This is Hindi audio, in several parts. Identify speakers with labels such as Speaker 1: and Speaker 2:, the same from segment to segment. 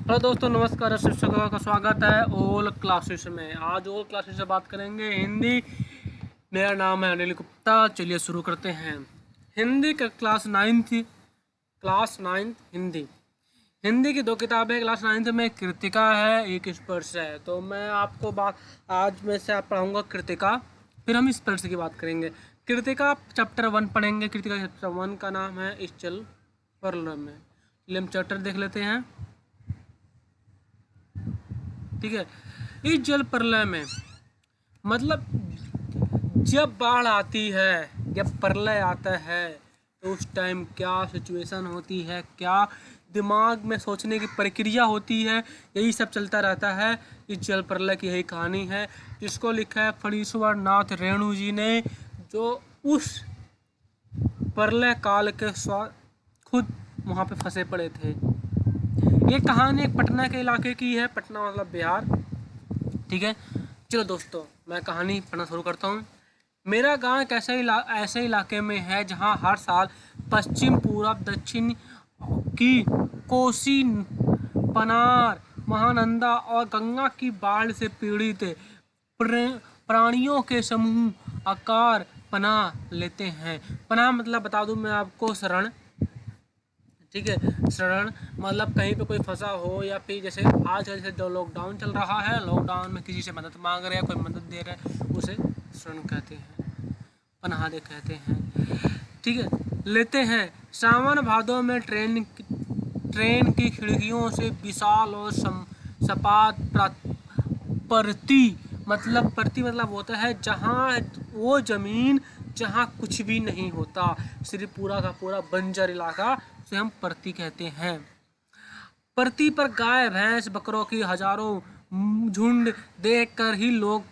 Speaker 1: हेलो दोस्तों, नमस्कार। शिक्षकों का स्वागत है ओल क्लासेस में। आज ओल क्लासेस से बात करेंगे हिंदी। मेरा नाम है अनिल गुप्ता। चलिए शुरू करते हैं। हिंदी का क्लास नाइन्थ हिंदी। हिंदी की दो किताबें क्लास नाइन्थ में, कृतिका है, एक स्पर्श है। तो मैं आपको बात आज में से आप पढ़ाऊँगा कृतिका, फिर हम स्पर्श की बात करेंगे। कृतिका चैप्टर 1 पढ़ेंगे। कृतिका चैप्टर 1 का नाम है इस चल पर में। चलिए हम चैप्टर देख लेते हैं। ठीक है। इस जल प्रलय में मतलब जब बाढ़ आती है, जब प्रलय आता है, तो उस टाइम क्या सिचुएशन होती है, क्या दिमाग में सोचने की प्रक्रिया होती है, यही सब चलता रहता है। इस जल प्रलय की यही कहानी है, जिसको लिखा है फणीश्वर नाथ रेणु जी ने, जो उस प्रलय काल के खुद वहाँ पे फंसे पड़े थे। ये कहानी एक पटना के इलाके की है। पटना मतलब बिहार। ठीक है। चलो दोस्तों, मैं कहानी पढ़ना शुरू करता हूँ। मेरा गांव एक ऐसे इलाके में है जहां हर साल पश्चिम, पूरब, दक्षिण की कोसी, पनार, महानंदा और गंगा की बाढ़ से पीड़ित प्राणियों के समूह आकार पनाह लेते हैं। पनाह मतलब बता दूं मैं आपको, शरण। ठीक है। शरण मतलब कहीं पे कोई फंसा हो, या फिर जैसे आज जैसे जो लॉकडाउन चल रहा है, लॉकडाउन में किसी से मदद मांग रहे हैं, कोई मदद दे रहा है, उसे शरण कहते हैं, पनाह कहते हैं। ठीक है। लेते हैं। सावन भादों में ट्रेन की खिड़कियों से विशाल और सपाट प्रति मतलब होता है जहाँ वो जमीन जहाँ कुछ भी नहीं होता, सिर्फ पूरा का पूरा बंजर इलाका, उसे हम प्रति कहते हैं। प्रति पर गाय, भैंस, बकरों की हजारों झुंड देखकर ही लोग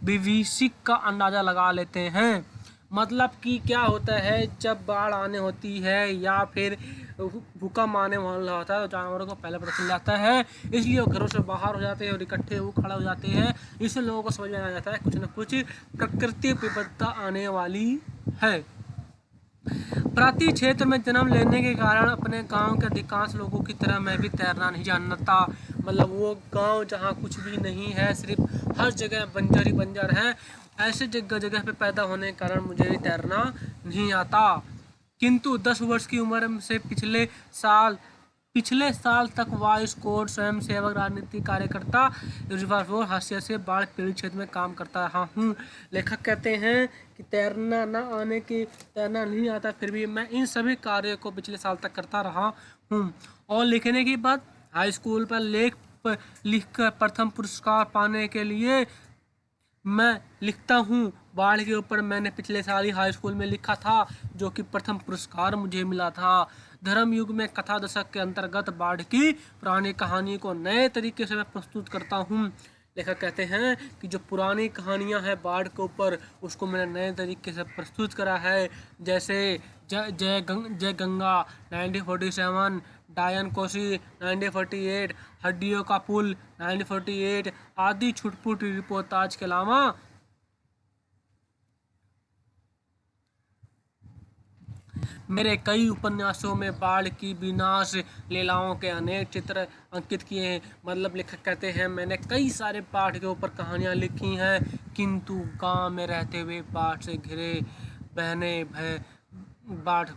Speaker 1: विभीषिक का अंदाजा लगा लेते हैं। मतलब कि क्या होता है, जब बाढ़ आने होती है या फिर भूकंप आने वाला होता है, तो जानवरों को पहले पता चल जाता है, इसलिए वो घरों से बाहर हो जाते हैं और इकट्ठे वो खड़े हो जाते हैं। इससे लोगों को समझ में आ जाता है कुछ न कुछ प्रकृति विपत्ता आने वाली है। प्रांतीय क्षेत्र में जन्म लेने के कारण अपने गांव के अधिकांश लोगों की तरह मैं भी तैरना नहीं जानता। मतलब वो गांव जहां कुछ भी नहीं है, सिर्फ हर जगह बंजर ही बंजर है, ऐसे जगह जगह पे पैदा होने के कारण मुझे भी तैरना नहीं आता। किंतु 10 वर्ष की उम्र से पिछले साल तक वॉइस कोड स्वयंसेवक, राजनीतिक कार्यकर्ता, रिवॉल्वर हास्य से बाढ़ पीड़ित क्षेत्र में काम करता रहा हूँ। लेखक कहते हैं कि तैरना नहीं आता, फिर भी मैं इन सभी कार्यों को पिछले साल तक करता रहा हूँ। और लिखने की बात, हाई स्कूल पर लिखकर प्रथम पुरस्कार पाने के लिए मैं लिखता हूँ। बाढ़ के ऊपर मैंने पिछले साल ही हाई स्कूल में लिखा था, जो कि प्रथम पुरस्कार मुझे मिला था। धर्म युग में कथा दशक के अंतर्गत बाढ़ की पुरानी कहानी को नए तरीके से मैं प्रस्तुत करता हूँ। लेखक कहते हैं कि जो पुरानी कहानियाँ हैं बाढ़ के ऊपर, उसको मैंने नए तरीके से प्रस्तुत करा है। जैसे जय गंगा 1947, डायन कोसी 1948, हड्डियों का पुल 1948 आदि छुटपुट रिपोर्टाज के अलावा मेरे कई उपन्यासों में बाढ़ की विनाश लीलाओं के अनेक चित्र अंकित किए हैं। मतलब लेखक कहते हैं मैंने कई सारे बाढ़ के ऊपर कहानियाँ लिखी हैं, किंतु गांव में रहते हुए बाढ़ से घिरे बहने भय बाढ़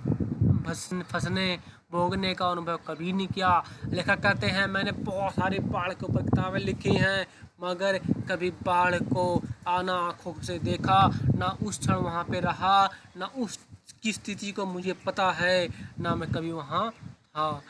Speaker 1: फंसने भोगने का अनुभव कभी नहीं किया। लेखक कहते हैं मैंने बहुत सारी बाढ़ के ऊपर किताबें लिखी हैं, मगर कभी बाढ़ को आना आँखों से देखा ना, उस क्षण वहाँ पे रहा ना, उस की स्थिति को मुझे पता है ना, मैं कभी वहाँ था।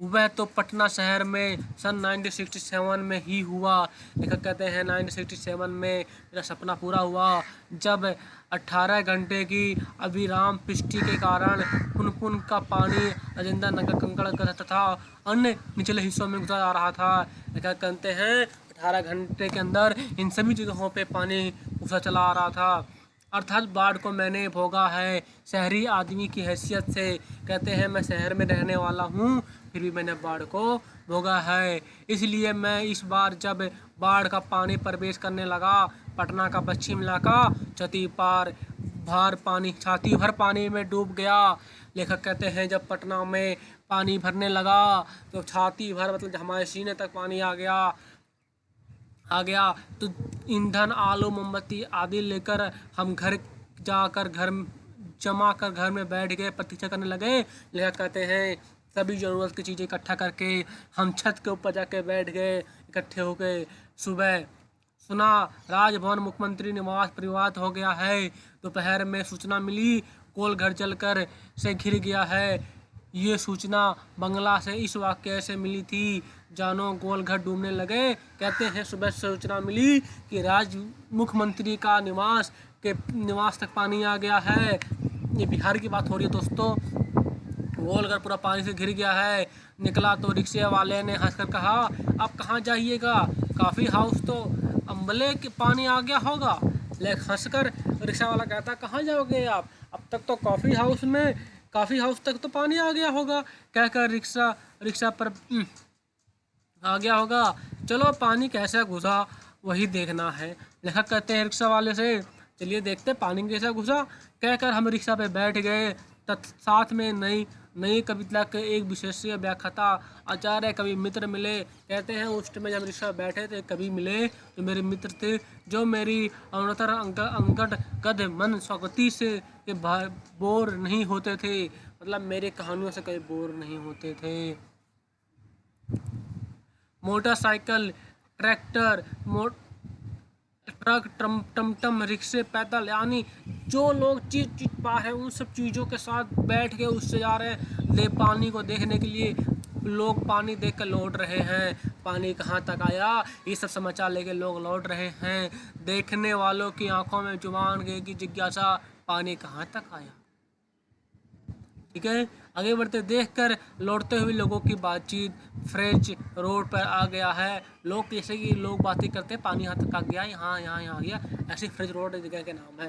Speaker 1: वह तो पटना शहर में सन 1967 में ही हुआ। लेखक कहते हैं 1967 में मेरा सपना पूरा हुआ, जब 18 घंटे की अविराम वृष्टि के कारण पुनपुन का पानी राजेंद्र नगर कंकड़ तथा अन्य निचले हिस्सों में गुजर आ रहा था। लेखक कहते हैं 18 घंटे के अंदर इन सभी जगहों पे पानी घुसा चला आ रहा था। अर्थात बाढ़ को मैंने भोगा है शहरी आदमी की हैसियत से। कहते हैं मैं शहर में रहने वाला हूँ, फिर भी मैंने बाढ़ को भोगा है। इसलिए मैं इस बार जब बाढ़ का पानी प्रवेश करने लगा, पटना का पश्चिम इलाका छाती भर पानी में डूब गया। लेखक कहते हैं जब पटना में पानी भरने लगा तो छाती भर मतलब हमारे सीने तक पानी आ गया तो ईंधन आलू मोमबत्ती आदि लेकर हम घर जमा कर घर में बैठ गए, प्रतीक्षा करने लगे। लेखक कहते हैं सभी ज़रूरत की चीज़ें इकट्ठा करके हम छत के ऊपर जाके बैठ गए इकट्ठे हो गए। सुबह सुना राजभवन मुख्यमंत्री निवास परिवार हो गया है। दोपहर में सूचना मिली कोल घर जलकर से घिर गया है। ये सूचना बंगला से इस वाक्य से मिली थी, जानो गोल घर डूबने लगे। कहते हैं सुबह सूचना मिली कि मुख्यमंत्री का निवास तक पानी आ गया है। ये बिहार की बात हो रही है दोस्तों। गोलघर पूरा पानी से घिर गया है। निकला तो रिक्शे वाले ने हंसकर कहा, अब कहाँ जाइएगा, कॉफ़ी हाउस तो अम्बले के पानी आ गया होगा। लेकिन हंसकर रिक्शा वाला कहता, कहाँ जाओगे आप, अब तक तो कॉफ़ी हाउस तक तो पानी आ गया होगा। कहकर रिक्शा पर आ गया होगा। चलो पानी कैसे घुसा वही देखना है। लेखक कहते हैं रिक्शा वाले से, चलिए देखते पानी कैसे घुसा। कहकर हम रिक्शा पे बैठ गए। साथ में नई कविता के एक विशेषीय व्याख्याता आचार्य कवि मित्र मिले। कहते हैं उस समय जब रिक्शा बैठे थे कवि मिले जो मेरे मित्र थे, जो मेरी अवनतर अंगद गद मन स्वागति से बोर नहीं होते थे। मतलब मेरी कहानियों से कभी बोर नहीं होते थे। मोटरसाइकिल, ट्रैक्टर, ट्रक, टमटम, रिक्शे, पैदल, यानी जो लोग चीज पा है उन सब चीज़ों के साथ बैठ के उससे जा रहे हैं पानी को देखने के लिए। लोग पानी देख कर लौट रहे हैं। पानी कहाँ तक आया ये सब समाचार लेके लोग लौट रहे हैं। देखने वालों की आंखों में जुबान की जिज्ञासा, पानी कहाँ तक आया। ठीक है, आगे बढ़ते देखकर लौटते हुए लोगों की बातचीत फ्रेंच रोड पर आ गया है। लोग जैसे कि लोग बातें करते हैं, पानी यहाँ तक आ गया, यहाँ आ गया, ऐसी फ्रेंच रोड जगह के नाम है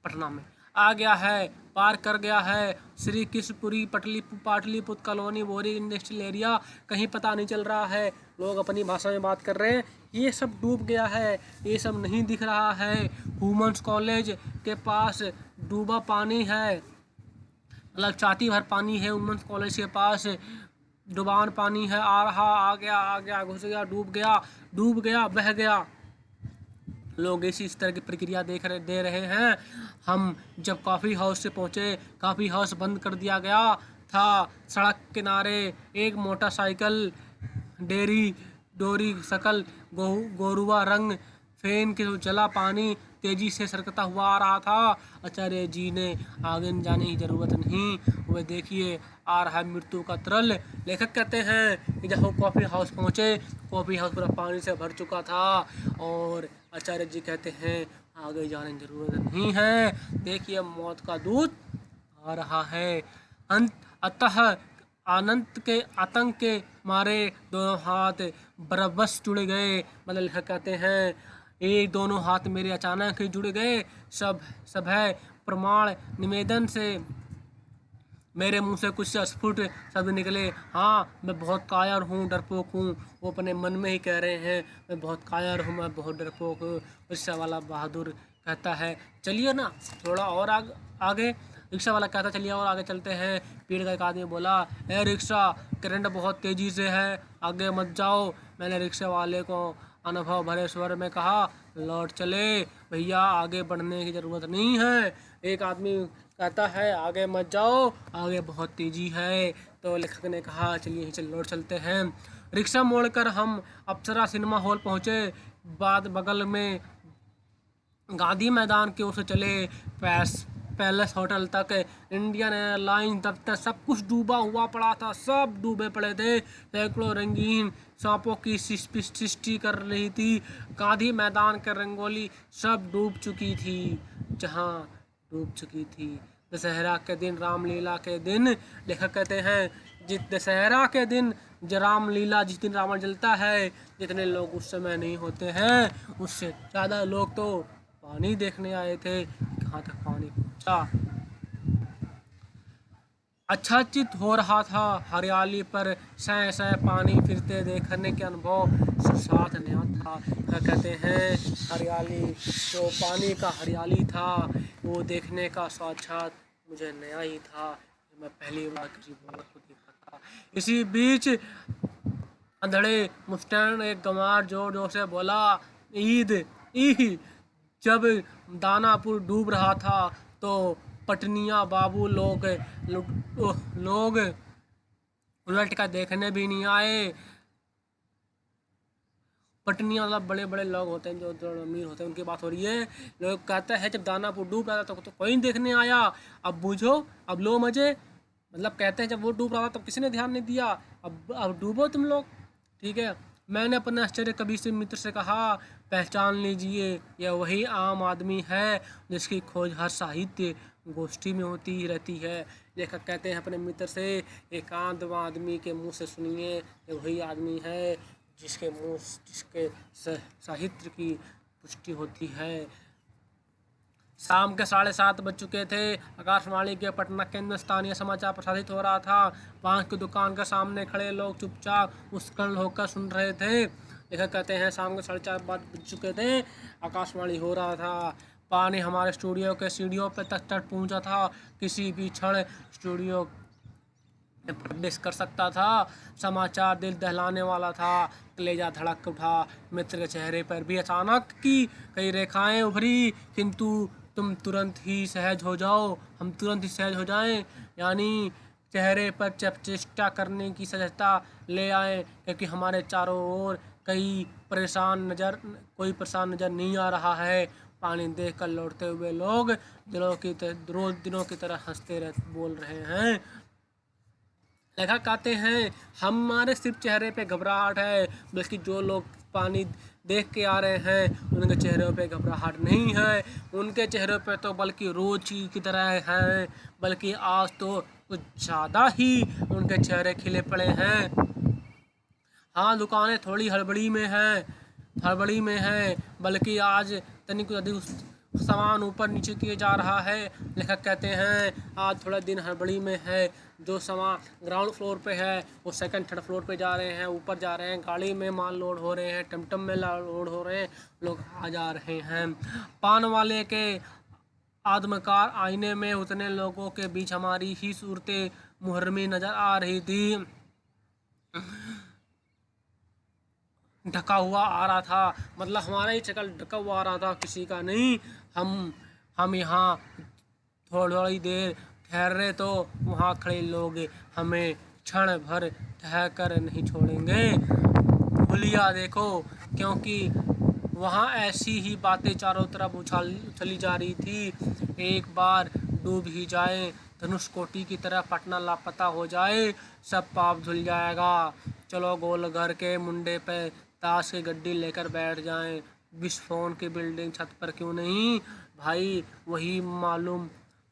Speaker 1: पटना में आ गया है, पार कर गया है। श्री कृष्णपुरी, पाटलिपुत्र कॉलोनी, बोरी इंडस्ट्रियल एरिया, कहीं पता नहीं चल रहा है। लोग अपनी भाषा में बात कर रहे हैं। ये सब डूब गया है, ये सब नहीं दिख रहा है। वुमेंस कॉलेज के पास डूबा पानी है, मतलब छाती भर पानी है। वुमेंस कॉलेज के पास डुबान पानी है, आ रहा, आ गया, घुस गया, डूब गया, बह गया। लोग इस तरह की प्रक्रिया दे रहे हैं। हम जब कॉफ़ी हाउस से पहुँचे, कॉफ़ी हाउस बंद कर दिया गया था। सड़क किनारे एक मोटरसाइकिल डोरी सकल गोरुआ रंग फेन के जला पानी तेजी से सरकता हुआ आ रहा था। आचार्य जी ने आगे जाने की जरूरत नहीं, वह देखिए आ रहा है मृत्यु का तरल। लेखक कहते हैं कि जब हम कॉफ़ी हाउस पहुँचे, कॉफ़ी हाउस पूरा पानी से भर चुका था और आचार्य जी कहते हैं आगे जाने की जरूरत नहीं है, देखिए मौत का दूत आ रहा है। अतः आनंद के आतंक के मारे दोनों हाथ बरबस जुड़ गए। मतलब लेखक कहते हैं ये दोनों हाथ मेरे अचानक ही जुड़ गए। सब है प्रमाण निवेदन से मेरे मुंह से कुछ स्फुट शब्द निकले। हाँ, मैं बहुत कायर हूँ, डरपोक हूँ। वो अपने मन में ही कह रहे हैं मैं बहुत कायर हूँ, मैं बहुत डरपोक हूँ। रिक्शा वाला बहादुर कहता है चलिए ना थोड़ा और आगे। रिक्शा वाला कहता चलिए और आगे चलते हैं। पीड़ का एक आदमी बोला, ए रिक्शा, करंट बहुत तेज़ी से है, आगे मत जाओ। मैंने रिक्शा वाले को अनुभव भरे स्वर में कहा, लौट चले भैया, आगे बढ़ने की ज़रूरत नहीं है। एक आदमी कहता है आगे मत जाओ, आगे बहुत तेज़ी है। तो लेखक ने कहा चलिए लौट चलते हैं। रिक्शा मोड़कर हम अप्सरा सिनेमा हॉल पहुँचे। बाद बगल में गांधी मैदान की ओर से चले पैलेस होटल तक। इंडियन एयरलाइंस दफ्तर सब कुछ डूबा हुआ पड़ा था, सब डूबे पड़े थे। सैकड़ों रंगीन सांपों की सृष्टि कर रही थी। गांधी मैदान की रंगोली सब डूब चुकी थी, जहां डूब चुकी थी। दशहरा के दिन, रामलीला के दिन, लेखक कहते हैं जिस दशहरा के दिन रामलीला, जिस दिन रावण जलता है, जितने लोग उस समय नहीं होते हैं उससे ज़्यादा लोग तो पानी देखने आए थे। कहाँ तक पानी पहुँचा। आच्छादित हो रहा था हरियाली पर, सै पानी फिरते देखने के अनुभव साथ नया था। कहते हैं हरियाली, जो पानी का हरियाली था वो देखने का साक्षात मुझे नया ही था। मैं पहली बार किसी बोलर को देखा था। इसी बीच अंधड़े मुस्टैन एक गंवार जोर जोर से बोला, ईद ईद। जब दानापुर डूब रहा था तो पटनिया बाबू लोग उलट कर देखने भी नहीं आए। पटनिया मतलब बड़े बड़े लोग होते हैं, जो अमीर होते हैं, उनकी बात हो रही है। लोग कहते हैं जब दानापुर डूब रहा था तो कोई नहीं देखने आया, अब बूझो, अब लो मजे। मतलब कहते हैं जब वो डूब रहा था तब किसी ने ध्यान नहीं दिया, अब डूबो तुम लोग। ठीक है। मैंने अपने आश्चर्य कवि से मित्र से कहा, पहचान लीजिए, यह वही आम आदमी है जिसकी खोज हर साहित्य गोष्ठी में होती ही रहती है। लेखक कहते हैं अपने मित्र से, एकांत आदमी के मुंह से सुनिए, ये वही आदमी है जिसके साहित्य की पुष्टि होती है। शाम के 7:30 बज चुके थे। आकाशवाणी के पटना केंद्र स्थानीय समाचार प्रसारित हो रहा था। बांस की दुकान के सामने खड़े लोग चुपचाप उस्कन होकर सुन रहे थे। लेखक कहते हैं शाम के 4:30 बज चुके थे, आकाशवाणी हो रहा था। पानी हमारे स्टूडियो के सीढ़ियों पर तक चढ़ पहुंचा था। किसी भी क्षण स्टूडियो प्रवेश कर सकता था। समाचार दिल दहलाने वाला था। कलेजा धड़क उठा। मित्र के चेहरे पर भी अचानक की कई रेखाएं उभरी। किंतु तुम तुरंत ही सहज हो जाओ, हम तुरंत ही सहज हो जाएं, यानी चेहरे पर चेष्टा करने की सहजता ले आए, क्योंकि हमारे चारों ओर कोई परेशान नजर नहीं आ रहा है। पानी देखकर लौटते हुए लोग दिनों की तरह हंसते बोल रहे हैं। लेखक कहते हैं हमारे सिर्फ चेहरे पे घबराहट है, बल्कि जो लोग पानी देख के आ रहे हैं उनके चेहरों पे घबराहट नहीं है। उनके चेहरों पे तो बल्कि रोज की तरह है, बल्कि आज तो कुछ ज़्यादा ही उनके चेहरे खिले पड़े हैं। हाँ, दुकानें थोड़ी हड़बड़ी में है, बल्कि आज तनिक अधिक सामान ऊपर नीचे किए जा रहा है। लेखक कहते हैं आज थोड़ा दिन हड़बड़ी में है। जो सामान ग्राउंड फ्लोर पे है वो सेकंड थर्ड फ्लोर पे जा रहे हैं, ऊपर जा रहे हैं, गाड़ी में माल लोड हो रहे हैं, टमटम में लोड हो रहे हैं, लोग आ जा रहे हैं। पान वाले के आदमकार आईने में उतने लोगों के बीच हमारी ही सूरतें मुहर्रमी नजर आ रही थी। ढका हुआ आ रहा था, मतलब हमारा ही शक्ल ढका हुआ आ रहा था, किसी का नहीं। हम यहाँ थोड़ी देर ठहरे तो वहाँ खड़े लोग हमें क्षण भर ठहर कर नहीं छोड़ेंगे। हुलिया देखो, क्योंकि वहाँ ऐसी ही बातें चारों तरफ उछली जा रही थी। एक बार डूब ही जाए, धनुष कोटि की तरह पटना लापता हो जाए, सब पाप धुल जाएगा। चलो गोल घर के मुंडे पे ताश की गड्डी लेकर बैठ जाएं। विस्फोन की बिल्डिंग छत पर क्यों नहीं भाई, वही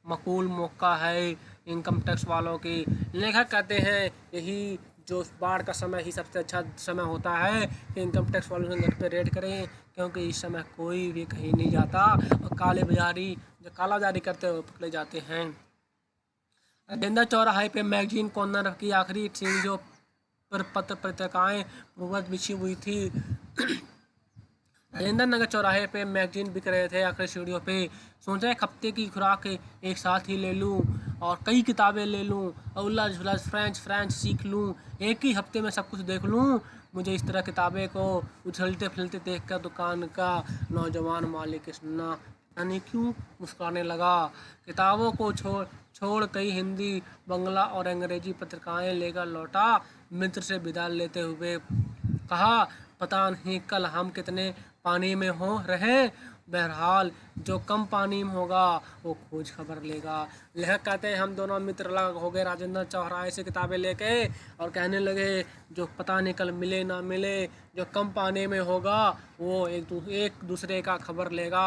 Speaker 1: मकूल मौका है इनकम टैक्स वालों की। लेखक कहते हैं यही जो बाढ़ का समय ही सबसे अच्छा समय होता है कि इनकम टैक्स वालों के घर पे रेड करें, क्योंकि इस समय कोई भी कहीं नहीं जाता और जो कालाबाजारी करते हुए पकड़े जाते हैं। राजेंद्र चौराहे पे मैगजीन कॉर्नर की आखिरी सीढ़ियों पर पत्र पत्रिकाएं बहुत बिछी हुई थी। राजेंद्र नगर चौराहे पे मैगजीन बिक रहे थे आखिरी सीढ़ियों पे। सोचा एक हफ्ते की खुराक एक साथ ही ले लूं और कई किताबें ले लूं और उलझ उलझ फ्रेंच सीख लूं, एक ही हफ्ते में सब कुछ देख लूं। मुझे इस तरह किताबें को उछलते फिरते देखकर दुकान का नौजवान मालिक सुनना यानी क्यों मुस्कुराने लगा। किताबों को छोड़ कई हिंदी, बंगला और अंग्रेजी पत्रिकाएं लेकर लौटा। मित्र से विदा लेते हुए कहा, पता नहीं कल हम कितने पानी में हो रहे, बहरहाल जो कम पानी में होगा वो खोज खबर लेगा। लेखक कहते हैं हम दोनों मित्र अलग हो गए राजेंद्र चौराहे से किताबें लेके और कहने लगे जो पता नहीं कल मिले ना मिले, जो कम पानी में होगा वो एक दूसरे का खबर लेगा।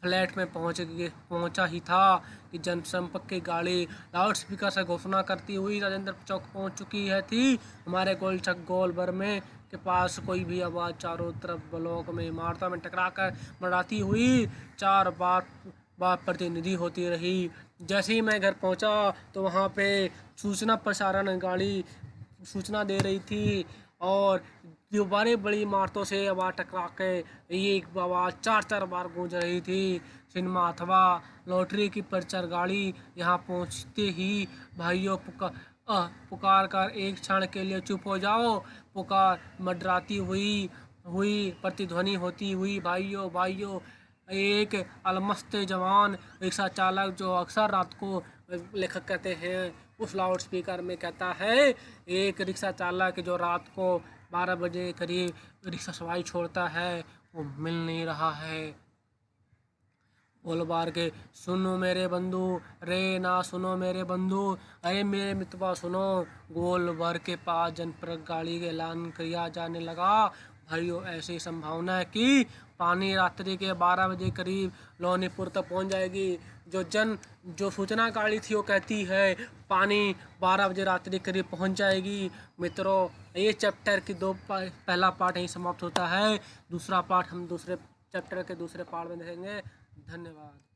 Speaker 1: फ्लैट में पहुंचा ही था कि जनसंपर्क की गाड़ी लाउड स्पीकर से घोषणा करती हुई राजेंद्र चौक पहुंच चुकी थी। हमारे गोलबर में के पास कोई भी आवाज़ चारों तरफ ब्लॉक में इमारतों में टकरा कर मड़ाती हुई 4 बार प्रतिनिधि होती रही। जैसे ही मैं घर पहुंचा तो वहां पे सूचना प्रसारण गाड़ी सूचना दे रही थी और दोबारा बड़ी इमारतों से आवाज़ टकरा के एक आवाज़ 4 बार गूंज रही थी। सिनेमा अथवा लॉटरी की प्रचार गाड़ी यहाँ पहुँचते ही भाइयों पुकार कर एक क्षण के लिए चुप हो जाओ। पुकार मडराती हुई हुई प्रतिध्वनि होती हुई, भाइयों भाइयों। एक अलमस्त जवान रिक्शा चालक जो अक्सर रात को लेखक कहते हैं उस लाउड स्पीकर में कहता है, एक रिक्शा चालक जो रात को 12 बजे करीब रिक्शा सवारी छोड़ता है वो मिल नहीं रहा है। बोल बार के सुनो मेरे बंधु, रे ना सुनो मेरे बंधु, अरे मेरे मित्रवा सुनो। गोल भर के पास जनपरक गाड़ी के ऐलान किया जाने लगा। भाइयों ऐसी संभावना है कि पानी रात्रि के 12 बजे करीब लोनीपुर तक पहुंच जाएगी। जो सूचना गाड़ी थी वो कहती है पानी 12 बजे रात्रि करीब पहुंच जाएगी। मित्रों ये चैप्टर की पहला पार्ट यहीं समाप्त होता है। दूसरा पार्ट हम दूसरे चैप्टर के दूसरे पार्ट में देखेंगे। धन्यवाद।